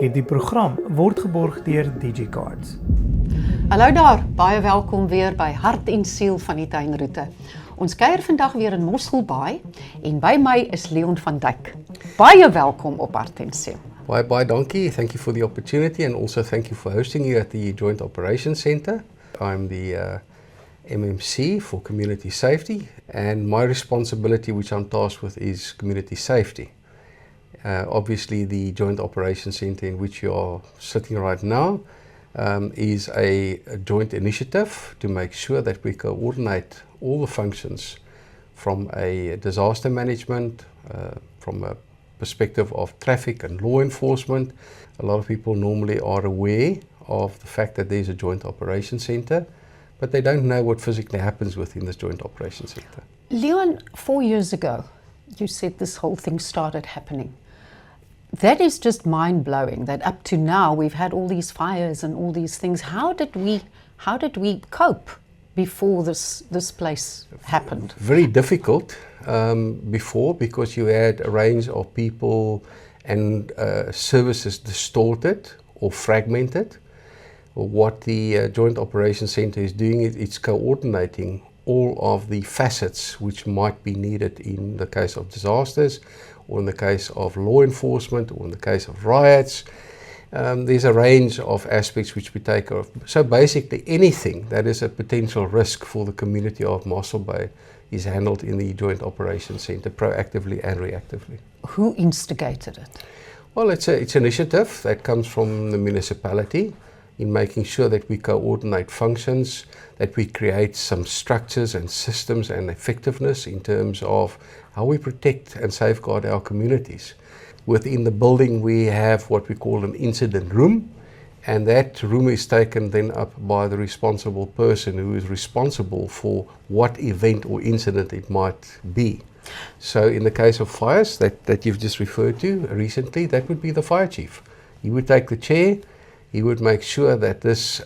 Hierdie program word geborg deur DigiCards. Hallo daar, baie welkom weer by Hart en Siel van die Tuinroete. Ons kuier vandag weer in Mosselbaai en by my is Leon van Dijk. Baie welkom op Hart en Siel. Bye, donkey. Thank you for the opportunity and also thank you for hosting you at the Joint Operations Centre. I'm the MMC for Community Safety, and my responsibility, which I'm tasked with, is community safety. Obviously, the Joint Operations Centre in which you are sitting right now is a joint initiative to make sure that we coordinate all the functions from a disaster management, from a perspective of traffic and law enforcement. A lot of people normally are aware of the fact that there's a Joint Operations Centre, but they don't know what physically happens within this Joint Operations Centre. Leon, 4 years ago, you said this whole thing started happening. That is just mind-blowing, that up to now we've had all these fires and all these things. How did we cope before this place happened? Very difficult before, because you had a range of people and services distorted or fragmented. What the Joint Operations Centre is doing, it's coordinating all of the facets which might be needed in the case of disasters, or in the case of law enforcement, or in the case of riots. There's a range of aspects which we take care of. So basically anything that is a potential risk for the community of Mossel Bay is handled in the Joint Operations Centre proactively and reactively. Who instigated it? Well, it's an initiative that comes from the municipality in making sure that we coordinate functions, that we create some structures and systems and effectiveness in terms of how we protect and safeguard our communities. Within the building we have what we call an incident room, and that room is taken then up by the responsible person who is responsible for what event or incident it might be. So in the case of fires that you've just referred to recently, that would be the fire chief. He would take the chair, he would make sure that this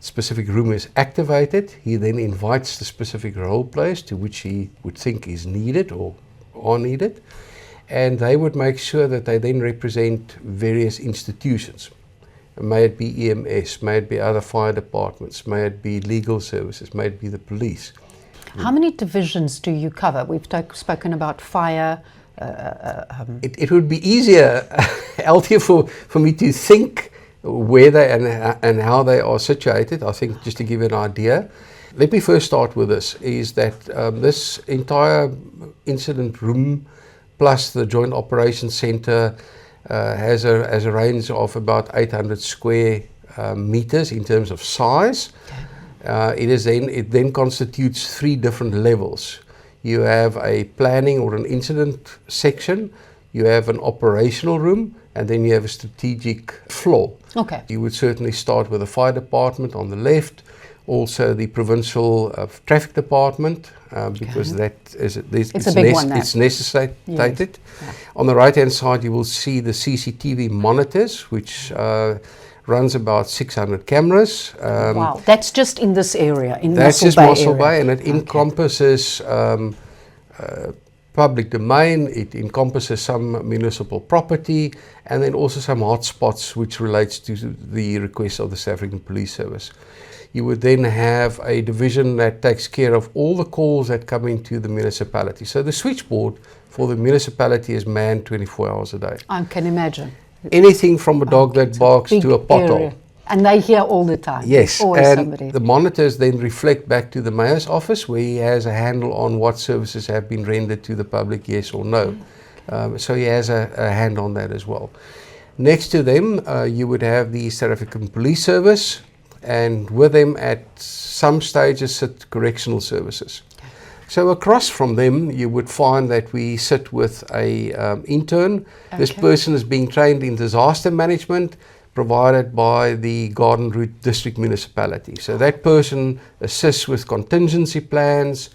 specific room is activated. He then invites the specific role players to which he would think is needed or are needed, and they would make sure that they then represent various institutions. May it be EMS, may it be other fire departments, may it be legal services, may it be the police. How many divisions do you cover? We've spoken about fire. It would be easier, healthier for me to think where they and how they are situated. I think just to give you an idea, let me first start with this, is that this entire incident room plus the Joint Operations Centre has a range of about 800 square meters in terms of size. It then constitutes 3 different levels. You have a planning or an incident section, you have an operational room, and then you have a strategic floor. Okay. You would certainly start with the fire department on the left, also the provincial traffic department, because that is it's necessitated. Yes. Yeah. On the right hand side you will see the CCTV monitors, which runs about 600 cameras. Wow, that's just in this area, in that's Mossel Bay just Mossel Bay, and it Okay. encompasses public domain, it encompasses some municipal property, and then also some hotspots which relates to the request of the South African Police Service. You would then have a division that takes care of all the calls that come into the municipality. So the switchboard for the municipality is manned 24 hours a day. I can imagine. Anything from a dog that barks to a pothole. Area. And they hear all the time. Yes, Always and somebody. the monitors then reflect back to the mayor's office, where he has a handle on what services have been rendered to the public, yes or no. So he has a hand on that as well. Next to them, you would have the South African Police Service, and with them at some stages sit correctional services. So across from them, you would find that we sit with a intern. Okay. This person is being trained in disaster management, provided by the Garden Route District Municipality. So that person assists with contingency plans,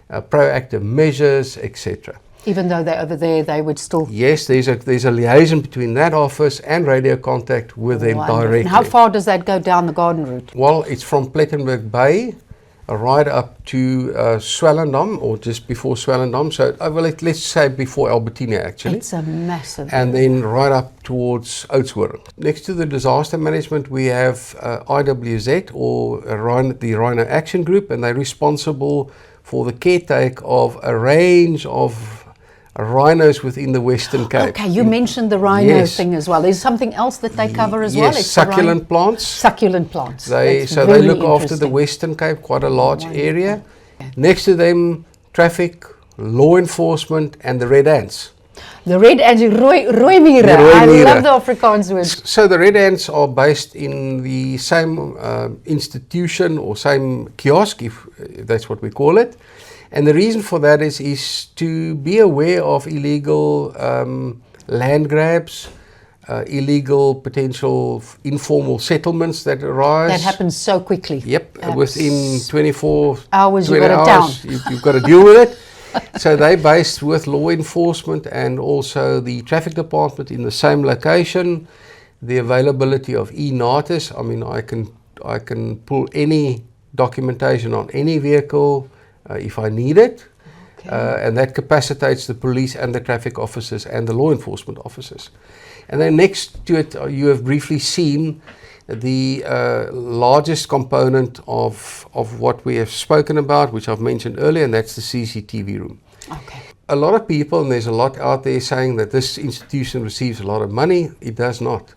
proactive measures, etc. Even though they're over there, they would still... Yes, there's a liaison between that office and radio contact with them directly. And how far does that go down the Garden Route? Well, it's from Plettenberg Bay right up to Swellendam, or just before Swellendam. So let's say before Albertina actually. It's a massive. And then right up towards Oudtshoorn. Next to the disaster management, we have IWZ, or the Rhino Action Group, and they're responsible for the caretake of a range of rhinos within the Western Cape. Okay, you mentioned the rhino Yes. thing as well. There's something else that they cover as well? Yes, It's the succulent plants. Succulent plants. They That's so they very look after the interesting. Western Cape, quite a large Wonderful. area. Next to them, traffic, law enforcement, and the Red Ants. The red ants, rooi miere. The rooi I miere. love the Afrikaans word. So the Red Ants are based in the same institution or same kiosk, if that's what we call it. And the reason for that is to be aware of illegal land grabs, illegal potential informal settlements that arise. That happens so quickly. Yep, within 24 hours, 20 you got it down. you've got to deal with it. So they're based with law enforcement and also the traffic department in the same location. The availability of e-Natus, I mean, I can pull any documentation on any vehicle if I need it. Okay. And that capacitates the police and the traffic officers and the law enforcement officers. And then next to it, you have briefly seen the largest component of what we have spoken about, which I've mentioned earlier, and that's the CCTV room. Okay. A lot of people, and there's a lot out there saying that this institution receives a lot of money. It does not.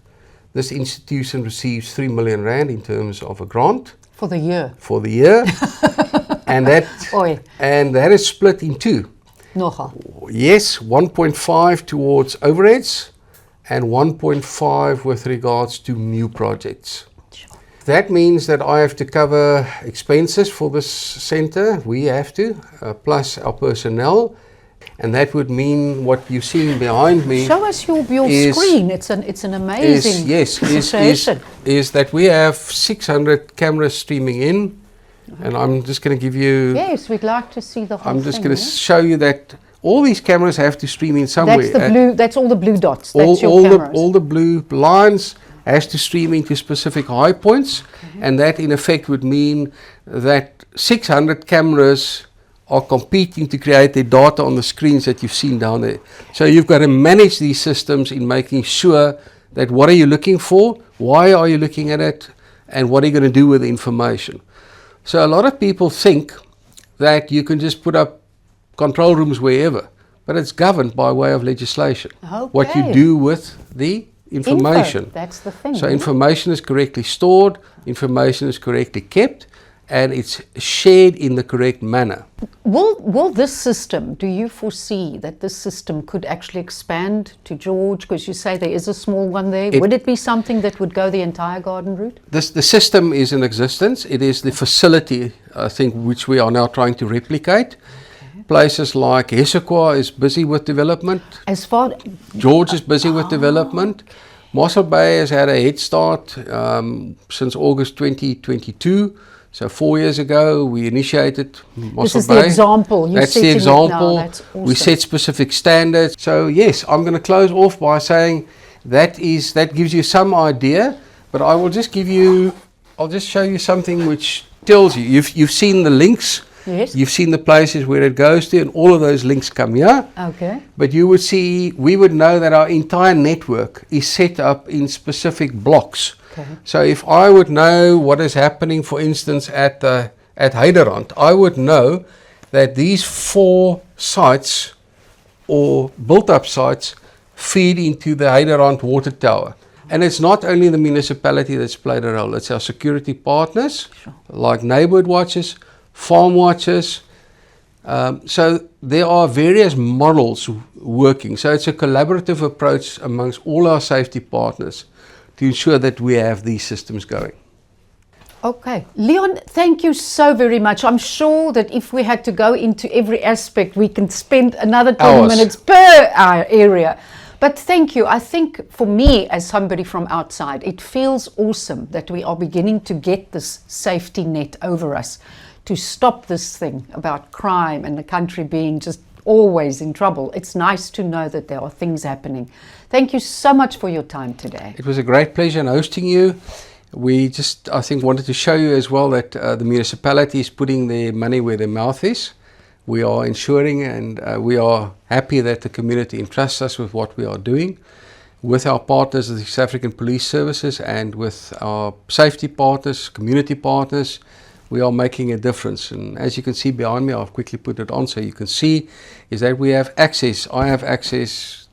This institution receives 3 million rand in terms of a grant For the year. for the year, and Oi, that is split in two. nogal. Yes, 1.5 towards overheads and 1.5 with regards to new projects. That means that I have to cover expenses for this centre, we have to, plus our personnel, and that would mean what you're seeing behind me Show us your is- screen. It's an amazing situation. is that we have 600 cameras streaming in, and I'm just going to give you, Yes, we'd like to see the whole I'm just thing. going to yeah? show you that all these cameras have to stream in somewhere. That's the blue. That's all the blue dots. all, That's your all cameras. all the blue lines has to stream into specific high points, and that in effect would mean that 600 cameras are competing to create the data on the screens that you've seen down there. So you've got to manage these systems in making sure that what are you looking for, why are you looking at it, and what are you going to do with the information. So a lot of people think that you can just put up control rooms wherever, but it's governed by way of legislation. What you Okay. do with the information. Info, that's the thing. So yeah? information is correctly stored, information is correctly kept, and it's shared in the correct manner. Will this system, do you foresee that this system could actually expand to George? Because you say there is a small one there. Would it be something that would go the entire garden route? The system is in existence. It is the facility, I think, which we are now trying to replicate. Places like Hessequa is busy with development. As far George is busy with development. Mossel Bay has had a head start since August 2022. So 4 years ago, we initiated Mossel this is Bay. the example. You're That's the setting it now. example. That's awesome. We set specific standards. So yes, I'm going to close off by saying that gives you some idea. But I will just I'll just show you something which tells you. You've seen the links. Yes. You've seen the places where it goes to, and all of those links come here. Okay. But you would see, we would know that our entire network is set up in specific blocks. Okay. So if I would know what is happening, for instance, at Heiderand, I would know that these 4 sites or built-up sites feed into the Heiderand water tower. And it's not only the municipality that's played a role, it's our security partners, like neighborhood watches, farm watches. So there are various models working. So it's a collaborative approach amongst all our safety partners to ensure that we have these systems going. Okay. Leon, thank you so very much. I'm sure that if we had to go into every aspect, we can spend another 20 Hours. minutes per area. But thank you. I think for me, as somebody from outside, it feels awesome that we are beginning to get this safety net over us to stop this thing about crime and the country being just always in trouble. It's nice to know that there are things happening. Thank you so much for your time today. It was a great pleasure in hosting you. We just, I think, wanted to show you as well that the municipality is putting their money where their mouth is. We are ensuring and we are happy that the community entrusts us with what we are doing. With our partners, the South African Police Services, and with our safety partners, community partners, we are making a difference. And as you can see behind me, I've quickly put it on so you can see, is that we have access. I have access.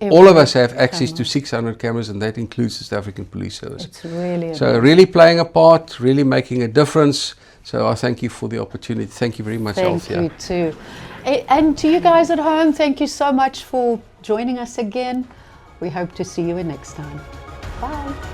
All of us have access to 600 cameras, and that includes the South African Police Service. It's really so really playing a part, really making a difference. So I thank you for the opportunity. Thank you very much, Althea. Thank you too. And to you guys at home, thank you so much for joining us again. We hope to see you next time. Bye.